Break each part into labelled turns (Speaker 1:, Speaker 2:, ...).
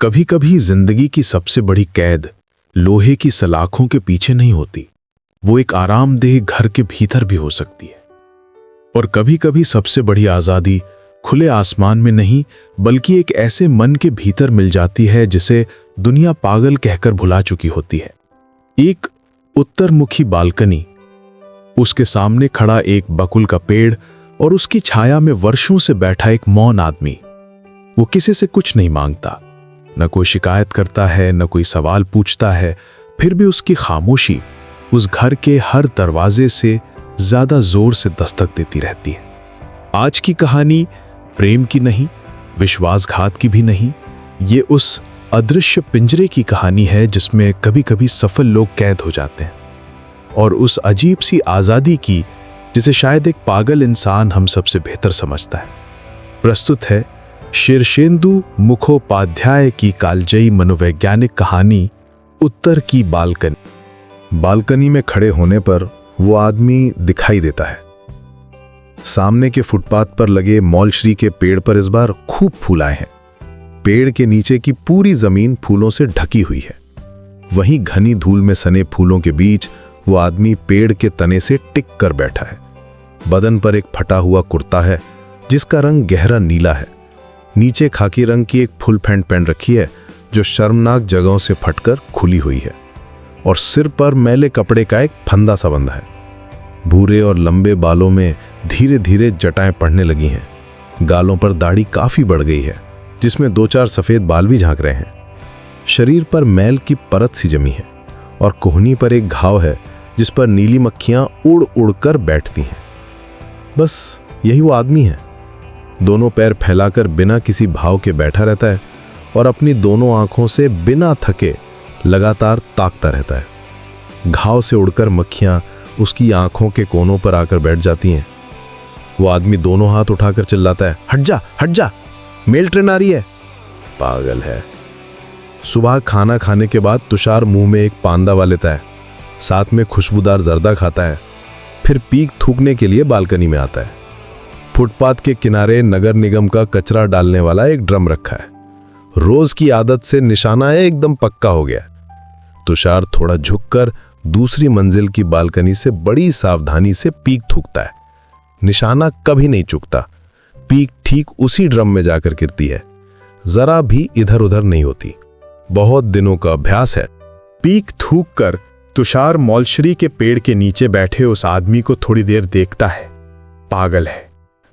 Speaker 1: कभी कभी जिंदगी की सबसे बड़ी कैद लोहे की सलाखों के पीछे नहीं होती, वो एक आरामदेह घर के भीतर भी हो सकती है। और कभी कभी सबसे बड़ी आजादी खुले आसमान में नहीं, बल्कि एक ऐसे मन के भीतर मिल जाती है जिसे दुनिया पागल कहकर भुला चुकी होती है। एक उत्तरमुखी बालकनी, उसके सामने खड़ा एक बकुल का पेड़ और उसकी छाया में वर्षों से बैठा एक मौन आदमी। वो किसी से कुछ नहीं मांगता, न कोई शिकायत करता है, न कोई सवाल पूछता है, फिर भी उसकी खामोशी उस घर के हर दरवाजे से ज्यादा जोर से दस्तक देती रहती है। आज की कहानी प्रेम की नहीं, विश्वासघात की भी नहीं, ये उस अदृश्य पिंजरे की कहानी है जिसमें कभी कभी सफल लोग कैद हो जाते हैं, और उस अजीब सी आजादी की जिसे शायद एक पागल इंसान हम सबसे बेहतर समझता है। प्रस्तुत है शीर्षेंदु मुखोपाध्याय की कालजयी मनोवैज्ञानिक कहानी उत्तर की बालकनी।
Speaker 2: बालकनी में खड़े होने पर वो आदमी दिखाई देता है। सामने के फुटपाथ पर लगे मौलश्री के पेड़ पर इस बार खूब फूल आए हैं। पेड़ के नीचे की पूरी जमीन फूलों से ढकी हुई है। वहीं घनी धूल में सने फूलों के बीच वो आदमी पेड़ के तने से टिक कर बैठा है। बदन पर एक फटा हुआ कुर्ता है जिसका रंग गहरा नीला है। नीचे खाकी रंग की एक फुल पैंट पहन रखी है जो शर्मनाक जगहों से फटकर खुली हुई है, और सिर पर मैले कपड़े का एक फंदा सा बंधा है। भूरे और लंबे बालों में धीरे धीरे जटाएं पड़ने लगी हैं। गालों पर दाढ़ी काफी बढ़ गई है जिसमें 2-4 सफेद बाल भी झांक रहे हैं। शरीर पर मैल की परत सी जमी है और कोहनी पर एक घाव है जिस पर नीली मक्खियां उड़ उड़ कर बैठती हैं। बस यही वो आदमी है। दोनों पैर फैलाकर बिना किसी भाव के बैठा रहता है और अपनी दोनों आंखों से बिना थके लगातार ताकता रहता है। घाव से उड़कर मक्खियां उसकी आंखों के कोनों पर आकर बैठ जाती हैं। वो आदमी दोनों हाथ उठाकर चिल्लाता है, हट जा, मेल ट्रेन आ रही है। पागल है। सुबह खाना खाने के बाद तुषार मुंह में एक पान दबा लेता है, साथ में खुशबूदार जर्दा खाता है, फिर पीक थूकने के लिए बालकनी में आता है। फुटपाथ के किनारे नगर निगम का कचरा डालने वाला एक ड्रम रखा है। रोज की आदत से निशाना एकदम पक्का हो गया। तुषार थोड़ा झुककर दूसरी मंजिल की बालकनी से बड़ी सावधानी से पीक थूकता है। निशाना कभी नहीं चूकता। पीक ठीक उसी ड्रम में जाकर गिरती है, जरा भी इधर उधर नहीं होती। बहुत दिनों का अभ्यास है।
Speaker 1: पीक थूककर तुषार मौलश्री के पेड़ के नीचे बैठे उस आदमी को थोड़ी देर देखता है। पागल है,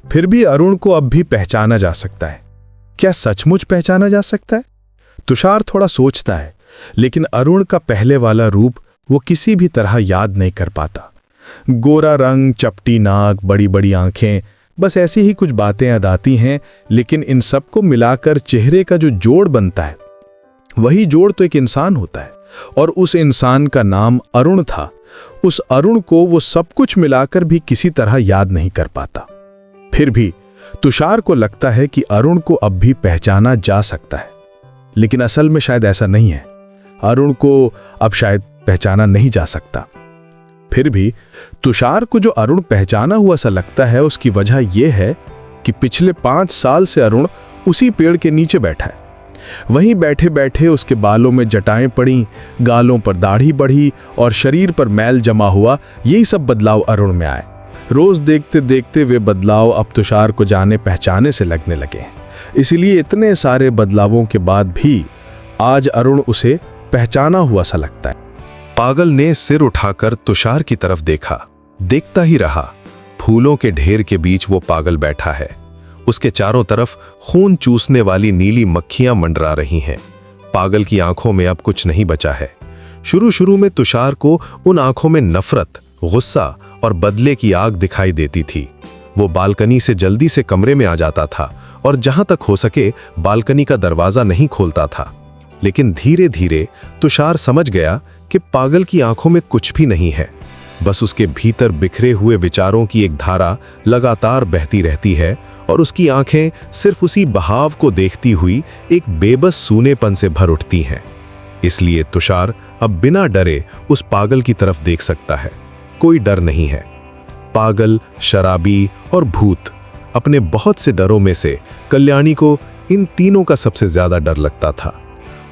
Speaker 1: फिर भी अरुण को अब भी पहचाना जा सकता है। क्या सचमुच पहचाना जा सकता है? तुषार थोड़ा सोचता है, लेकिन अरुण का पहले वाला रूप वो किसी भी तरह याद नहीं कर पाता। गोरा रंग, चपटी नाक, बड़ी बड़ी आंखें, बस ऐसी ही कुछ बातें याद आती हैं। लेकिन इन सबको मिलाकर चेहरे का जो जोड़ बनता है, वही जोड़ तो एक इंसान होता है, और उस इंसान का नाम अरुण था। उस अरुण को वो सब कुछ मिलाकर भी किसी तरह याद नहीं कर पाता। फिर भी तुषार को लगता है कि अरुण को अब भी पहचाना जा सकता है, लेकिन असल में शायद ऐसा नहीं है। अरुण को अब शायद पहचाना नहीं जा सकता। फिर भी तुषार को जो अरुण पहचाना हुआ सा लगता है, उसकी वजह यह है कि पिछले 5 साल से अरुण उसी पेड़ के नीचे बैठा है। वहीं बैठे बैठे उसके बालों में जटाएं पड़ी, गालों पर दाढ़ी बढ़ी और शरीर पर मैल जमा हुआ। यही सब बदलाव अरुण में आए। रोज देखते देखते वे बदलाव अब तुषार को जाने पहचाने से लगने लगे। इसलिए इतने सारे बदलावों के बाद भी आज अरुण उसे पहचाना हुआ सा लगता है।
Speaker 2: पागल ने सिर उठाकर तुषार की तरफ देखा, देखता ही रहा। फूलों के ढेर के बीच वो पागल बैठा है। उसके चारों तरफ खून चूसने वाली नीली मक्खियां मंडरा रही हैं। पागल की आंखों में अब कुछ नहीं बचा है। शुरू में तुषार को उन आंखों में नफरत, गुस्सा और बदले की आग दिखाई देती थी। वो बालकनी से जल्दी से कमरे में आ जाता था और जहां तक हो सके बालकनी का दरवाजा नहीं खोलता था। लेकिन धीरे धीरे तुषार समझ गया कि पागल की आंखों में कुछ भी नहीं है, बस उसके भीतर बिखरे हुए विचारों की एक धारा लगातार बहती रहती है, और उसकी आंखें सिर्फ उसी बहाव को देखती हुई एक बेबस सूनेपन से भर उठती हैं। इसलिए तुषार अब बिना डरे उस पागल की तरफ देख सकता है। कोई डर नहीं है। पागल, शराबी और भूत, अपने बहुत से डरों में से कल्याणी को इन तीनों का सबसे ज्यादा डर लगता था।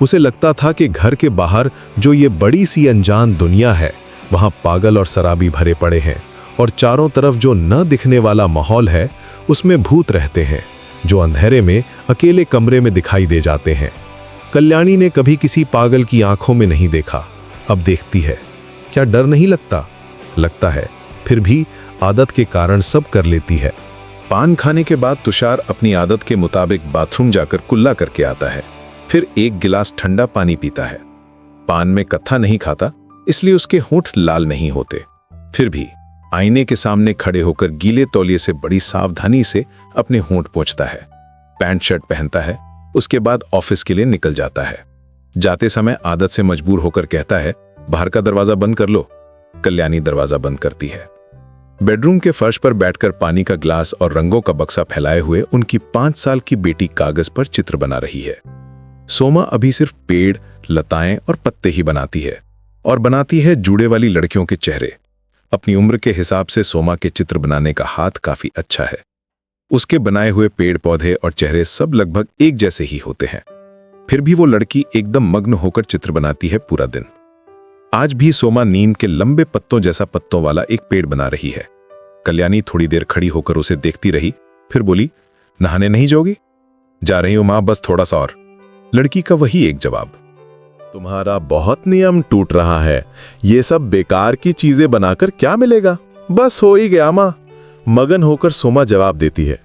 Speaker 2: उसे लगता था कि घर के बाहर जो ये बड़ी सी अनजान दुनिया है, वहां पागल और शराबी भरे पड़े हैं, और चारों तरफ जो न दिखने वाला माहौल है उसमें भूत रहते हैं, जो अंधेरे में अकेले कमरे में दिखाई दे जाते हैं। कल्याणी ने कभी किसी पागल की आंखों में नहीं देखा, अब देखती है। क्या डर नहीं लगता? लगता है, फिर भी आदत के कारण सब कर लेती है। पान खाने के बाद तुषार अपनी आदत के मुताबिक बाथरूम जाकर कुल्ला करके आता है, फिर एक गिलास ठंडा पानी पीता है। पान में कत्था नहीं खाता, इसलिए उसके होंठ लाल नहीं होते। फिर भी आईने के सामने खड़े होकर गीले तौलिए से बड़ी सावधानी से अपने होंठ पोंछता है। पैंट शर्ट पहनता है, उसके बाद ऑफिस के लिए निकल जाता है। जाते समय आदत से मजबूर होकर कहता है, बाहर का दरवाजा बंद कर लो। कल्याणी दरवाजा बंद करती है। बेडरूम के फर्श पर बैठकर पानी का ग्लास और रंगों का बक्सा फैलाए हुए उनकी 5 साल की बेटी कागज पर चित्र बना रही है। सोमा अभी सिर्फ पेड़, लताएं और पत्ते ही बनाती है, और बनाती है जूड़े वाली लड़कियों के चेहरे। अपनी उम्र के हिसाब से सोमा के चित्र बनाने का हाथ काफी अच्छा है। उसके बनाए हुए पेड़ पौधे और चेहरे सब लगभग एक जैसे ही होते हैं। फिर भी वो लड़की एकदम मग्न होकर चित्र बनाती है पूरा दिन। आज भी सोमा नीम के लंबे पत्तों जैसा पत्तों वाला एक पेड़ बना रही है। कल्याणी थोड़ी देर खड़ी होकर उसे देखती रही, फिर बोली, नहाने नहीं जाओगी? जा रही हूं मां, बस थोड़ा सा और। लड़की का वही एक जवाब, तुम्हारा बहुत नियम टूट रहा है, ये सब बेकार की चीजें बनाकर क्या मिलेगा? बस हो ही गया मां। मगन होकर सोमा जवाब देती है,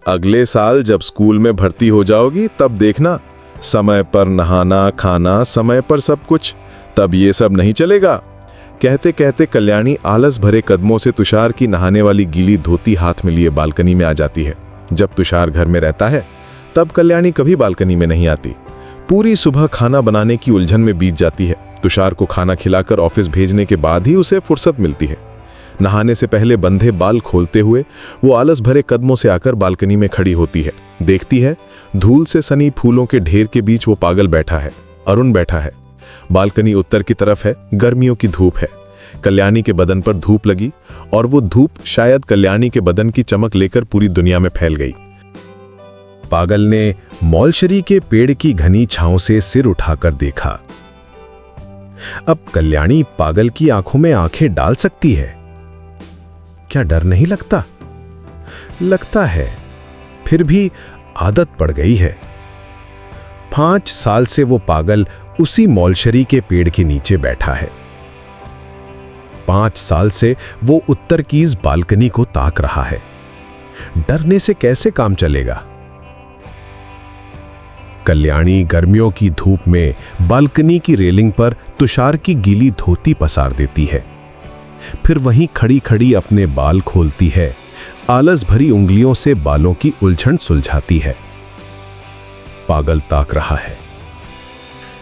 Speaker 2: अगले साल जब स्कूल में भर्ती हो जाओगी तब देखना, समय पर नहाना, खाना, समय पर सब कुछ, तब ये सब नहीं चलेगा। कहते कहते कल्याणी आलस भरे कदमों से तुषार की नहाने वाली गीली धोती हाथ में लिए बालकनी में आ जाती है। जब तुषार घर में रहता है तब कल्याणी कभी बालकनी में नहीं आती। पूरी सुबह खाना बनाने की उलझन में बीत जाती है। तुषार को खाना खिलाकर ऑफिस भेजने के बाद ही उसे फुर्सत मिलती है। नहाने से पहले बंधे बाल खोलते हुए वो आलस भरे कदमों से आकर बालकनी में खड़ी होती है। देखती है, धूल से सनी फूलों के ढेर के बीच वो पागल बैठा है, अरुण बैठा है। बालकनी उत्तर की तरफ है, गर्मियों की धूप है। कल्याणी के बदन पर धूप लगी और वो धूप शायद कल्याणी के बदन की चमक लेकर पूरी दुनिया में फैल गई। पागल ने मौलशरी के पेड़ की घनी छांव से सिर उठाकर देखा। अब कल्याणी पागल की आंखों में आंखें डाल सकती है। क्या डर नहीं लगता? लगता है, फिर भी आदत पड़ गई है। 5 साल से वो पागल उसी मौलशरी के पेड़ के नीचे बैठा है। 5 साल से वो उत्तर की इस बालकनी को ताक रहा है। डरने से कैसे काम चलेगा? कल्याणी गर्मियों की धूप में बालकनी की रेलिंग पर तुषार की गीली धोती पसार देती है, फिर वहीं खड़ी खड़ी अपने बाल खोलती है, आलस भरी उंगलियों से बालों की उलझन सुलझाती है। पागल ताक रहा है।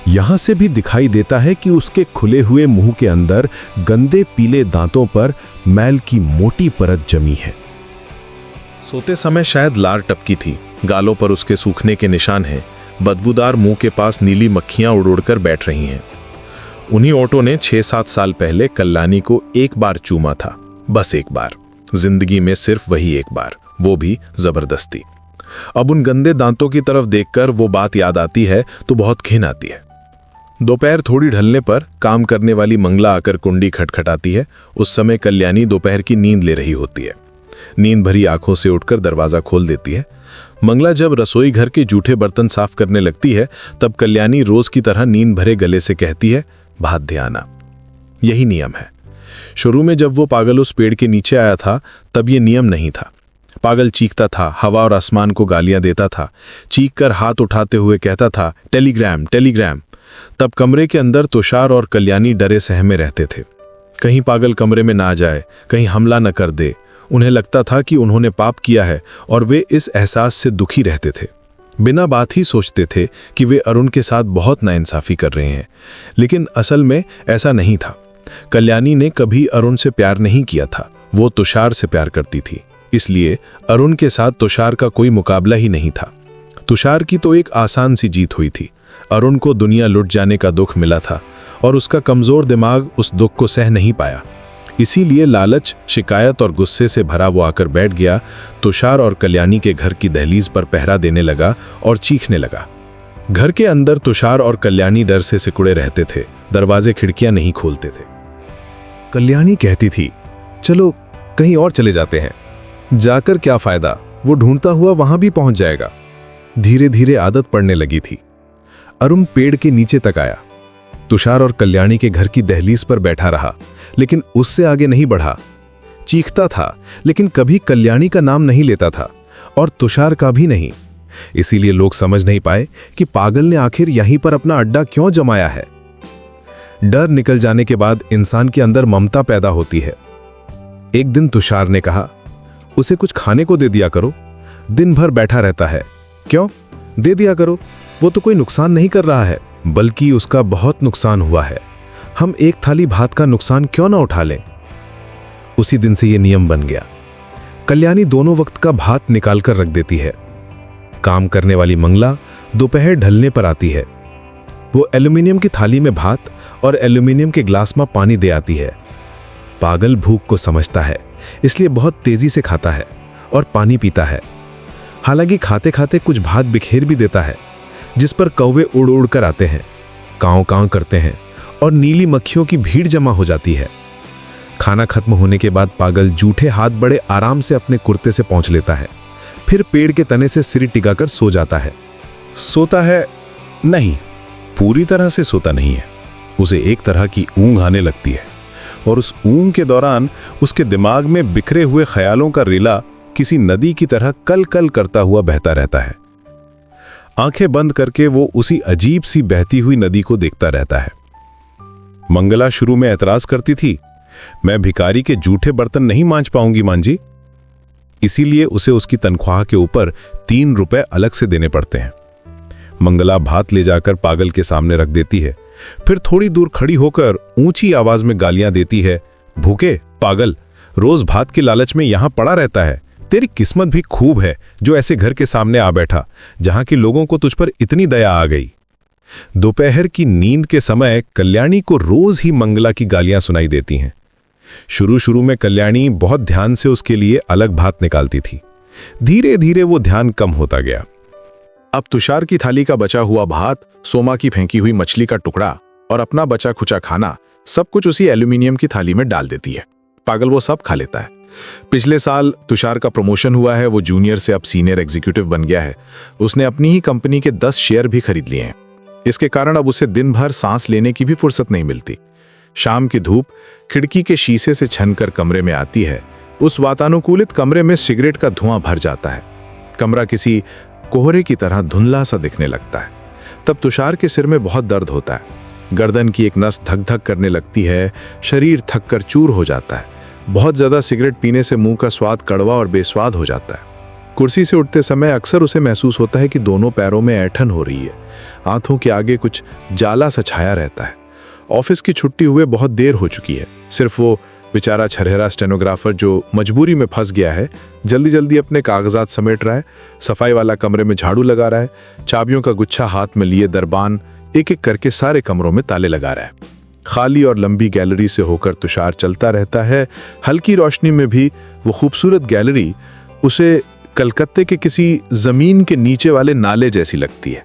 Speaker 2: यहां से भी दिखाई देता है कि उसके खुले हुए मुंह के अंदर गंदे पीले दांतों पर मैल की मोटी परत जमी है। सोते समय शायद लार टपकी थी, गालों पर उसके सूखने के निशान हैं। बदबूदार मुंह के पास नीली मक्खियां उड़ उड़ कर बैठ रही हैं। उन्हीं ओटों ने 6-7 साल पहले कल्याणी को एक बार चूमा था, बस एक बार, जिंदगी में सिर्फ वही एक बार, वो भी जबरदस्ती। अब उन गंदे दांतों की तरफ देखकर वो बात याद आती है तो बहुत घिन आती है। दोपहर थोड़ी ढलने पर काम करने वाली मंगला आकर कुंडी खटखटाती है। उस समय कल्याणी दोपहर की नींद ले रही होती है। नींद भरी आंखों से उठकर दरवाजा खोल देती है। मंगला जब रसोई घर के जूठे बर्तन साफ करने लगती है तब कल्याणी रोज की तरह नींद भरे गले से कहती है, भात दे आना। यही नियम है। शुरू में जब वो पागल उस पेड़ के नीचे आया था तब ये नियम नहीं था। पागल चीखता था, हवा और आसमान को गालियां देता था, चीख कर हाथ उठाते हुए कहता था, टेलीग्राम टेलीग्राम। तब कमरे के अंदर तुषार और कल्याणी डरे सहमे रहते थे। कहीं पागल कमरे में ना जाए, कहीं हमला न कर दे। उन्हें लगता था कि उन्होंने पाप किया है और वे इस एहसास से दुखी रहते थे। बिना बात ही सोचते थे कि वे अरुण के साथ बहुत नाइंसाफी कर रहे हैं, लेकिन असल में ऐसा नहीं था। कल्याणी ने कभी अरुण से प्यार नहीं किया था, वो तुषार से प्यार करती थी। इसलिए अरुण के साथ तुषार का कोई मुकाबला ही नहीं था। तुषार की तो एक आसान सी जीत हुई थी। अरुण को दुनिया लुट जाने का दुख मिला था और उसका कमजोर दिमाग उस दुख को सह नहीं पाया। इसीलिए लालच, शिकायत और गुस्से से भरा वो आकर बैठ गया। तुषार और कल्याणी के घर की दहलीज पर पहरा देने लगा और चीखने लगा।
Speaker 1: घर के अंदर तुषार और कल्याणी डर से सिकुड़े रहते थे, दरवाजे खिड़कियां नहीं खोलते थे।
Speaker 2: कल्याणी कहती थी, चलो कहीं और चले जाते हैं। जाकर क्या फायदा, वो ढूंढता हुआ वहां भी पहुंच जाएगा। धीरे धीरे आदत पड़ने लगी थी। अरुण पेड़ के नीचे तक आया। तुषार और कल्याणी के घर की दहलीज पर बैठा रहा, लेकिन उससे आगे नहीं बढ़ा। चीखता था, लेकिन कभी कल्याणी का नाम नहीं लेता था और तुषार का भी नहीं। इसीलिए लोग समझ नहीं पाए कि पागल ने आखिर यहीं पर अपना अड्डा क्यों जमाया है। डर निकल जाने के बाद इंसान के अंदर ममता पैदा होती है। एक दिन तुषार ने कहा, उसे कुछ खाने को दे दिया करो, दिन भर बैठा रहता है। क्यों? दे दिया करो, वो तो कोई नुकसान नहीं कर रहा है, बल्कि उसका बहुत नुकसान हुआ है। हम एक थाली भात का नुकसान क्यों ना उठा लें? उसी दिन से ये नियम बन गया। कल्याणी दोनों वक्त का भात निकाल कर रख देती है। काम करने वाली मंगला दोपहर ढलने पर आती है। वो एल्यूमिनियम की थाली में भात और एल्यूमिनियम के ग्लास में पानी दे आती है। पागल भूख को समझता है, इसलिए बहुत तेजी से खाता है और पानी पीता है। हालांकि खाते खाते कुछ भात बिखेर भी देता है, जिस पर कौवे उड़ उड़ कर आते हैं, कांव कांव करते हैं और नीली मक्खियों की भीड़ जमा हो जाती है। खाना खत्म होने के बाद पागल जूठे हाथ बड़े आराम से अपने कुर्ते से पहुंच लेता है, फिर पेड़ के तने से सिर टिकाकर सो जाता है। सोता है नहीं, पूरी तरह से सोता नहीं है। उसे एक तरह की ऊंघ आने लगती है और उस ऊंघ के दौरान उसके दिमाग में बिखरे हुए ख्यालों का रिला किसी नदी की तरह कल कल करता हुआ बहता रहता है। आंखें बंद करके वो उसी अजीब सी बहती हुई नदी को देखता रहता है। मंगला शुरू में ऐतराज करती थी, मैं भिखारी के जूठे बर्तन नहीं मांज पाऊंगी मां जी। इसीलिए उसे उसकी तनख्वाह के ऊपर 3 रुपए अलग से देने पड़ते हैं। मंगला भात ले जाकर पागल के सामने रख देती है, फिर थोड़ी दूर खड़ी होकर ऊंची आवाज में गालियां देती है, भूखे पागल, रोज भात के लालच में यहां पड़ा रहता है। तेरी किस्मत भी खूब है जो ऐसे घर के सामने आ बैठा जहां के लोगों को तुझ पर इतनी दया आ गई। दोपहर की नींद के समय कल्याणी को रोज ही मंगला की गालियां सुनाई देती हैं। शुरू शुरू में कल्याणी बहुत ध्यान से उसके लिए अलग भात निकालती थी। धीरे धीरे वो ध्यान कम होता गया। अब तुषार की थाली का बचा हुआ भात, सोमा की फेंकी हुई मछली का टुकड़ा और अपना बचा खुचा खाना सब कुछ उसी एल्यूमिनियम की थाली में डाल देती है। पागल वो सब खा लेता है। पिछले साल तुषार का प्रमोशन हुआ है, वो जूनियर से अब सीनियर एग्जीक्यूटिव बन गया है। उसने अपनी ही कंपनी के 10 शेयर भी खरीद लिए हैं। इसके कारण अब उसे दिन भर सांस लेने की भी फुर्सत नहीं मिलती। शाम की धूप खिड़की के शीशे से छनकर कमरे में आती है। उस वातानुकूलित कमरे में सिगरेट का धुआं भर जाता है। कमरा किसी कोहरे की तरह धुंधला सा दिखने लगता है। तब तुषार के सिर में बहुत दर्द होता है। गर्दन की एक नस धक धक करने लगती है। शरीर थक कर चूर हो जाता है। बहुत ज्यादा सिगरेट पीने से मुंह का स्वाद कड़वा और बेस्वाद हो जाता है। कुर्सी से उठते समय अक्सर उसे महसूस होता है कि दोनों पैरों में ऐंठन हो रही है। आंखों के आगे कुछ जाला सा छाया रहता है। ऑफिस की छुट्टी हुए बहुत देर हो चुकी है। सिर्फ वो बेचारा छरहरा स्टेनोग्राफर जो मजबूरी में फंस गया है, जल्दी जल्दी अपने कागजात समेट रहा है। सफाई वाला कमरे में झाड़ू लगा रहा है। चाबियों का गुच्छा हाथ में लिए दरबान एक एक करके सारे कमरों में ताले लगा रहा है। खाली और लंबी गैलरी से होकर तुषार चलता रहता है। हल्की रोशनी में भी वो खूबसूरत गैलरी उसे कलकत्ते के किसी जमीन के नीचे वाले नाले जैसी लगती है।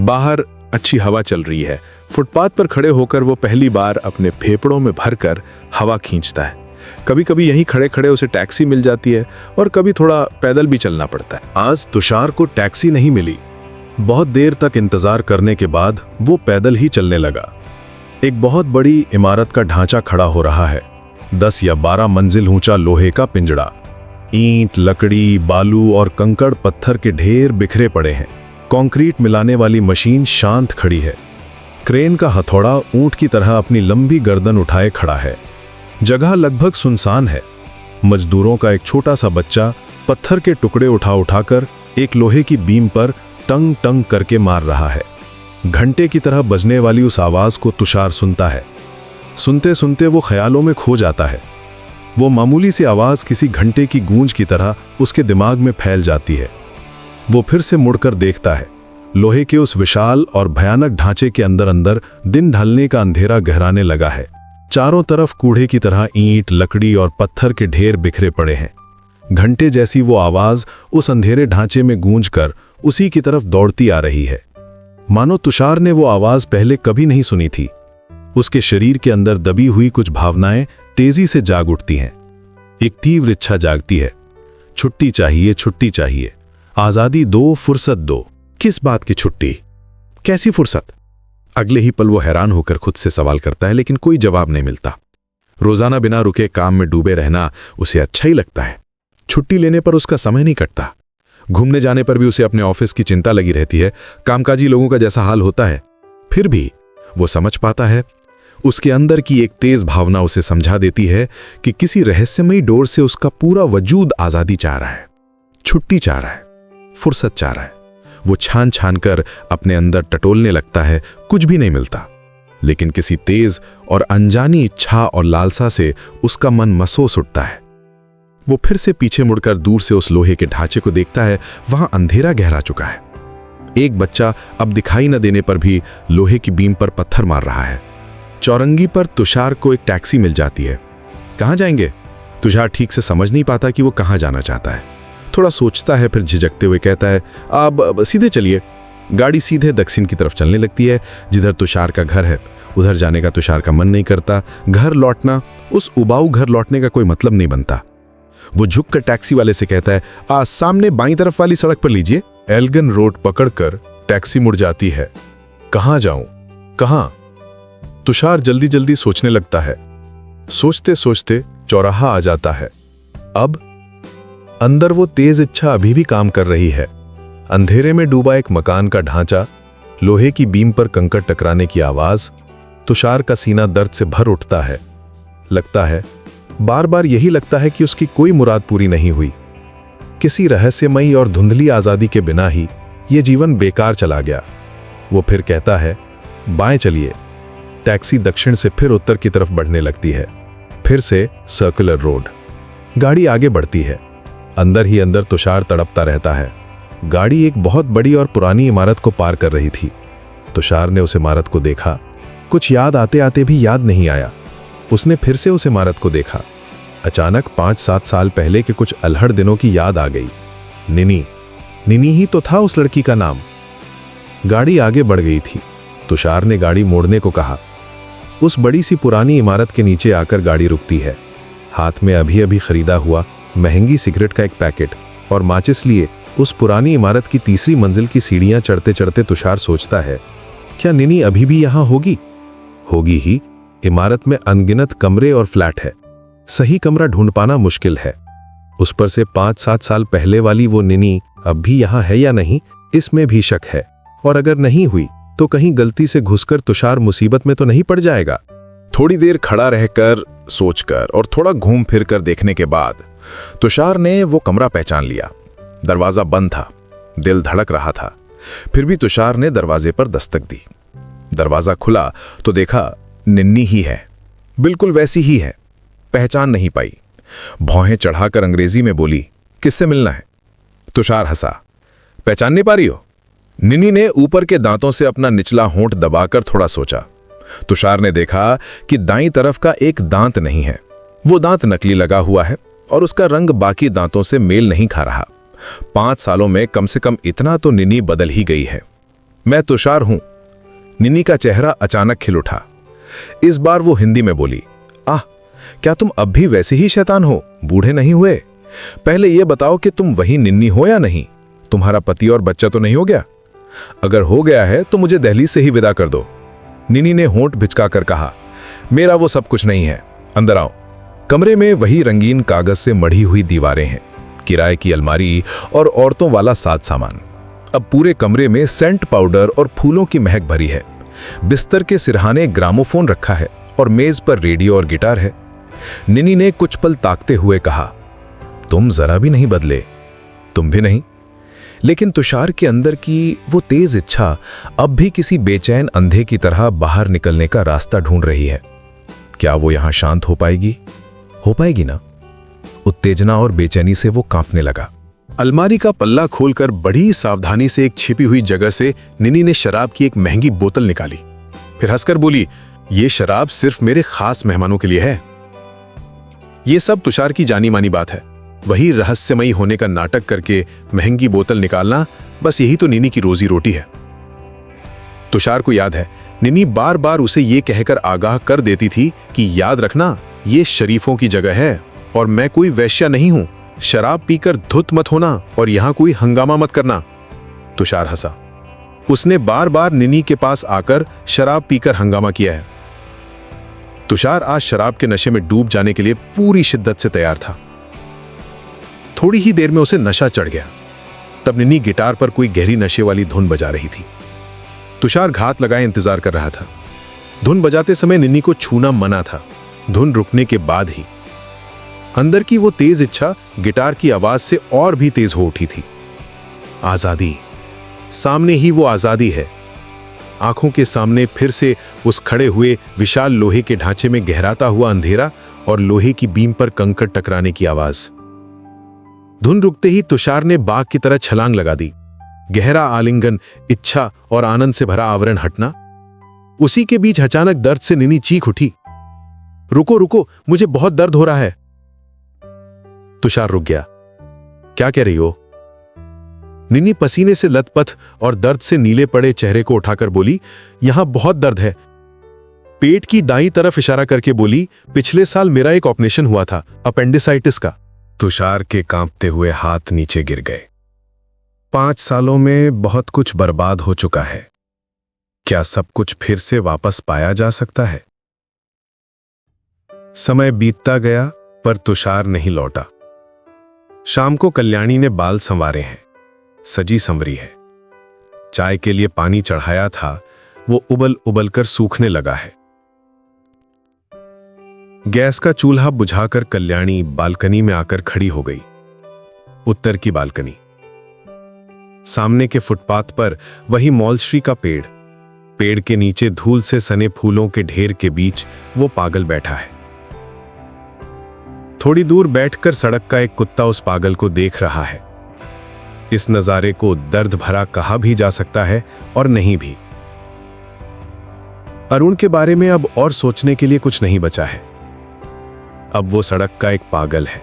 Speaker 2: बाहर अच्छी हवा चल रही है। फुटपाथ पर खड़े होकर वो पहली बार अपने फेफड़ों में भरकर हवा खींचता है। कभी कभी यहीं खड़े खड़े उसे टैक्सी मिल जाती है और कभी थोड़ा पैदल भी चलना पड़ता है।
Speaker 1: आज तुषार को टैक्सी नहीं मिली। बहुत देर तक इंतजार करने के बाद वो पैदल ही चलने लगा। एक बहुत बड़ी इमारत का ढांचा खड़ा हो रहा है। 10 या 12 मंजिल ऊंचा लोहे का पिंजड़ा। ईंट, लकड़ी, बालू और कंकड़ पत्थर के ढेर बिखरे पड़े हैं। कंक्रीट मिलाने वाली मशीन शांत खड़ी है। क्रेन का हथौड़ा ऊंट की तरह अपनी लंबी गर्दन उठाए खड़ा है। जगह लगभग सुनसान है। मजदूरों का एक छोटा सा बच्चा पत्थर के टुकड़े उठा उठाकर एक लोहे की बीम पर टंग टंग करके मार रहा है। घंटे की तरह बजने वाली उस आवाज को तुषार सुनता है। सुनते सुनते वो ख्यालों में खो जाता है। वो मामूली सी आवाज किसी घंटे की गूंज की तरह उसके दिमाग में फैल जाती है। वो फिर से मुड़कर देखता है। लोहे के उस विशाल और भयानक ढांचे के अंदर अंदर दिन ढलने का अंधेरा गहराने लगा है। चारों तरफ कूड़े की तरह ईंट, लकड़ी और पत्थर के ढेर बिखरे पड़े हैं। घंटे जैसी वो आवाज उस अंधेरे ढांचे में गूंजकर उसी की तरफ दौड़ती आ रही है।
Speaker 2: मानो तुषार ने वो आवाज पहले कभी नहीं सुनी थी। उसके शरीर के अंदर दबी हुई कुछ भावनाएं तेजी से जाग उठती हैं। एक तीव्र इच्छा जागती है, छुट्टी चाहिए, छुट्टी चाहिए, आजादी दो, फुर्सत दो।
Speaker 1: किस बात की छुट्टी? कैसी फुर्सत? अगले ही पल वो हैरान होकर खुद से सवाल करता है, लेकिन कोई जवाब नहीं मिलता। रोजाना बिना रुके काम में डूबे रहना उसे अच्छा ही लगता है। छुट्टी लेने पर उसका समय नहीं कटता। घूमने जाने पर भी उसे अपने ऑफिस की चिंता लगी रहती है, कामकाजी लोगों का जैसा हाल होता है। फिर भी वो समझ पाता है, उसके अंदर की एक तेज भावना उसे समझा देती है कि किसी रहस्यमयी डोर से उसका पूरा वजूद आजादी चाह रहा है, छुट्टी चाह रहा है, फुर्सत चाह रहा है। वो छान छान कर अपने अंदर टटोलने लगता है, कुछ भी नहीं मिलता। लेकिन किसी तेज और अनजानी इच्छा और लालसा से उसका मन मसोस उठता है। वो फिर से पीछे मुड़कर दूर से उस लोहे के ढांचे को देखता है। वहां अंधेरा गहरा चुका है। एक बच्चा अब दिखाई न देने पर भी लोहे की बीम पर पत्थर मार रहा है। चौरंगी पर तुषार को एक टैक्सी मिल जाती है। कहां जाएंगे? तुषार ठीक से समझ नहीं पाता कि वो कहां जाना चाहता है। थोड़ा सोचता है, फिर झिझकते हुए कहता है, आप सीधे चलिए। गाड़ी सीधे दक्षिण की तरफ चलने लगती है, जिधर तुषार का घर है। उधर जाने का तुषार का मन नहीं करता। घर लौटना, उस उबाऊ घर लौटने का कोई मतलब नहीं बनता। वो झुककर टैक्सी वाले से कहता है, सामने बाईं तरफ वाली सड़क पर लीजिए। एल्गन रोड पकड़कर टैक्सी मुड़ जाती है। कहां जाऊं? कहां? तुषार जल्दी जल्दी सोचने लगता है। सोचते सोचते चौराहा आ जाता है। अब अंदर वो तेज इच्छा अभी भी काम कर रही है। अंधेरे में डूबा एक मकान का ढांचा, लोहे की बीम पर कंकड़ टकराने की आवाज। तुषार का सीना दर्द से भर उठता है। लगता है, बार बार यही लगता है कि उसकी कोई मुराद पूरी नहीं हुई। किसी रहस्यमयी और धुंधली आजादी के बिना ही ये जीवन बेकार चला गया। वो फिर कहता है, बाएं चलिए। टैक्सी दक्षिण से फिर उत्तर की तरफ बढ़ने लगती है। फिर से सर्कुलर रोड। गाड़ी आगे बढ़ती है। अंदर ही अंदर तुषार तड़पता रहता है। गाड़ी एक बहुत बड़ी और पुरानी इमारत को पार कर रही थी। तुषार ने उस इमारत को देखा। कुछ याद आते आते भी याद नहीं आया। उसने फिर से उस इमारत को देखा। अचानक 5-7 साल पहले के कुछ अलहड़ दिनों की याद आ गई। निनी ही तो था उस लड़की का नाम। गाड़ी आगे बढ़ गई थी। तुषार ने गाड़ी मोड़ने को कहा। उस बड़ी सी पुरानी इमारत के नीचे आकर गाड़ी रुकती है। हाथ में अभी अभी खरीदा हुआ महंगी सिगरेट का एक पैकेट और माचिस लिए उस पुरानी इमारत की तीसरी मंजिल की सीढ़ियां चढ़ते चढ़ते तुषार सोचता है, क्या निनी अभी भी यहां होगी? होगी ही। इमारत में अनगिनत कमरे और फ्लैट है। सही कमरा ढूंढ पाना मुश्किल है। उस पर से 5-7 साल पहले वाली वो निनी अब भी यहां है या नहीं, इसमें भी शक है। और अगर नहीं हुई तो कहीं गलती से घुसकर तुषार मुसीबत में तो नहीं पड़ जाएगा।
Speaker 2: थोड़ी देर खड़ा रहकर, सोचकर और थोड़ा घूम फिर कर देखने के बाद तुषार ने वो कमरा पहचान लिया। दरवाजा बंद था। दिल धड़क रहा था। फिर भी तुषार ने दरवाजे पर दस्तक दी। दरवाजा खुला तो देखा निन्नी ही है। बिल्कुल वैसी ही है। पहचान नहीं पाई। भौहें चढ़ाकर अंग्रेजी में बोली, किससे मिलना है? तुषार हंसा। पहचान नहीं पा रही हो? निन्नी ने ऊपर के दांतों से अपना निचला होंठ दबाकर थोड़ा सोचा। तुषार ने देखा कि दाईं तरफ का एक दांत नहीं है। वो दांत नकली लगा हुआ है और उसका रंग बाकी दांतों से मेल नहीं खा रहा। 5 सालों में कम से कम इतना तो निन्नी बदल ही गई है। मैं तुषार हूं। निन्नी का चेहरा अचानक खिल उठा। इस बार वो हिंदी में बोली, क्या तुम अब भी वैसे ही शैतान हो? बूढ़े नहीं हुए? पहले यह बताओ कि तुम वही निन्नी हो या नहीं? तुम्हारा पति और बच्चा तो नहीं हो गया? अगर हो गया है तो मुझे दहलीज से ही विदा कर दो। निन्नी ने होंठ भिचकाकर कहा, मेरा वो सब कुछ नहीं है, अंदर आओ। कमरे में वही रंगीन कागज से मढ़ी हुई दीवारें हैं, किराए की अलमारी और औरतों वाला साज सामान। अब पूरे कमरे में सेंट पाउडर और फूलों की महक भरी है। बिस्तर के सिरहाने ग्रामोफोन रखा है और मेज पर रेडियो और गिटार है। निन्नी ने कुछ पल ताकते हुए कहा, तुम जरा भी नहीं बदले। तुम भी नहीं। लेकिन तुषार के अंदर की वो तेज इच्छा अब भी किसी बेचैन अंधे की तरह बाहर निकलने का रास्ता ढूंढ रही है। क्या वो यहां शांत हो पाएगी? हो पाएगी ना? उत्तेजना और बेचैनी से वो कांपने लगा।
Speaker 1: अलमारी का पल्ला खोलकर बड़ी सावधानी से एक छिपी हुई जगह से निन्नी ने शराब की एक महंगी बोतल निकाली। फिर हंसकर बोली, ये शराब सिर्फ मेरे खास मेहमानों के लिए है। ये सब तुषार की जानी मानी बात है। वही रहस्यमयी होने का नाटक करके महंगी बोतल निकालना, बस यही तो निन्नी की रोजी रोटी है। तुषार को याद है, निनी बार बार उसे ये कहकर आगाह कर देती थी कि याद रखना, ये शरीफों की जगह है और मैं कोई वैश्या नहीं हूं। शराब पीकर धुत मत होना और यहां कोई हंगामा मत करना। तुषार हंसा। उसने बार बार निनी के पास आकर शराब पीकर हंगामा किया है। तुषार आज शराब के नशे में डूब जाने के लिए पूरी शिद्दत से तैयार था। थोड़ी ही देर में उसे नशा चढ़ गया। तब निनी गिटार पर कोई गहरी नशे वाली धुन बजा रही थी। तुषार घात लगाए इंतजार कर रहा था। धुन बजाते समय निनी को छूना मना था, धुन रुकने के बाद ही। अंदर की वो तेज इच्छा गिटार की आवाज से और भी तेज हो उठी थी। आजादी, सामने ही वो आजादी है। आंखों के सामने फिर से उस खड़े हुए विशाल लोहे के ढांचे में गहराता हुआ अंधेरा और लोहे की बीम पर कंकड़ टकराने की आवाज। धुन रुकते ही तुषार ने बाघ की तरह छलांग लगा दी। गहरा आलिंगन, इच्छा और आनंद से भरा आवरण हटना। उसी के बीच अचानक दर्द से निनी चीख उठी। रुको रुको, मुझे बहुत दर्द हो रहा है। तुषार रुक गया। क्या कह रही हो? निनी पसीने से लथपथ और दर्द से नीले पड़े चेहरे को उठाकर बोली, यहां बहुत दर्द है। पेट की दाईं तरफ इशारा करके बोली, पिछले साल मेरा एक ऑपरेशन हुआ था, अपेंडिसाइटिस का। तुषार के कांपते हुए हाथ नीचे गिर गए। 5 सालों में बहुत कुछ बर्बाद हो चुका है। क्या सब कुछ फिर से वापस पाया जा सकता है? समय बीतता गया पर तुषार नहीं लौटा। शाम को कल्याणी ने बाल संवारे हैं, सजी संवरी है। चाय के लिए पानी चढ़ाया था, वो उबल उबल कर सूखने लगा है। गैस का चूल्हा बुझाकर कल्याणी बालकनी में आकर खड़ी हो गई। उत्तर की बालकनी। सामने के फुटपाथ पर वही मौलश्री का पेड़। पेड़ के नीचे धूल से सने फूलों के ढेर के बीच वो पागल बैठा है। थोड़ी दूर बैठकर सड़क का एक कुत्ता उस पागल को देख रहा है। इस नजारे को दर्द भरा कहा भी जा सकता है और नहीं भी। अरुण के बारे में अब और सोचने के लिए कुछ नहीं बचा है। अब वो सड़क का एक पागल है,